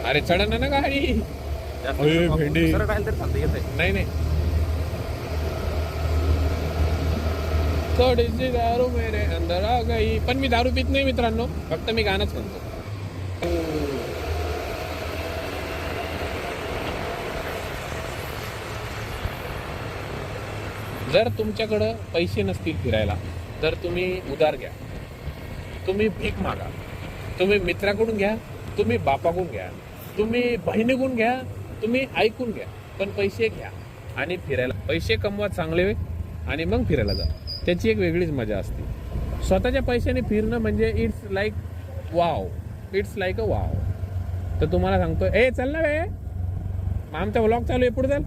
अरे चढ ना गाडी. भेंडी नाही नाही. थोडीशी दारू मेरे अंदर आ गई. पण मी दारू पित नाही मित्रांनो, फक्त मी गाणंच म्हणतो. जर तुमच्याकडं पैसे नसतील फिरायला तर तुम्ही उधार घ्या, तुम्ही भीक मागा, तुम्ही मित्राकडून घ्या, तुम्ही बापाकडून घ्या, तुम्ही बहिणीकडून घ्या, तुम्ही ऐकून घ्या, पण पैसे घ्या आणि फिरायला. पैसे कमवा चांगले आणि मग फिरायला जा. त्याची एक वेगळीच मजा असते. स्वतःच्या पैशाने फिरणं म्हणजे it's like wow, it's like a wow. तर तुम्हाला सांगतो, ए चल ना वे, आमचा व्लॉग चालू आहे, पुढे चल.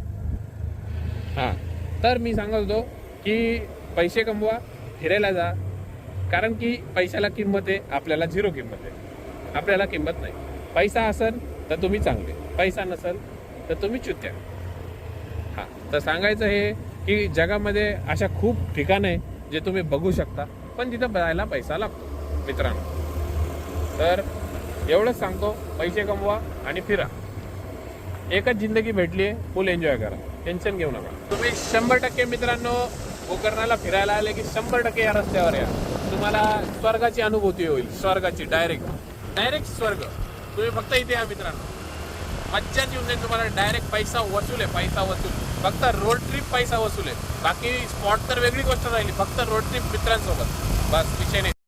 हां, तर मी सांगत होतो की पैसे कमवा, फिरायला जा. कारण की पैशाला किंमत आहे, आपल्याला झिरो किंमत आहे. आपल्याला किंमत नाही. पैसा असेल तर तुम्ही चांगले, पैसा नसेल तर तुम्ही चुत्या. हां, तर सांगायचं हे की जगामध्ये अशा खूप ठिकाणं आहे जे तुम्ही बघू शकता, पण तिथं जायला पैसा लागतो मित्रांनो. तर एवढंच सांगतो, पैसे कमवा आणि फिरा. एकच जिंदगी भेटली आहे, फुल एन्जॉय करा, टेन्शन घेऊ नका. तुम्ही 100% मित्रांनो गोकर्णाला फिरायला आले की 100% या रस्त्यावर या. तुम्हाला स्वर्गाची अनुभूती होईल, स्वर्गाची डायरेक्ट स्वर्ग. तुम्ही फक्त इथे या मित्रांनो, मज्जाच येऊन जाईल तुम्हाला. डायरेक्ट पैसा वसूल आहे, पैसा वसूल. फक्त रोड ट्रिप पैसा वसूल आहे, बाकी स्पॉट तर वेगळी गोष्ट राहिली. फक्त रोड ट्रिप मित्रांसोबत, बस विषय नाही.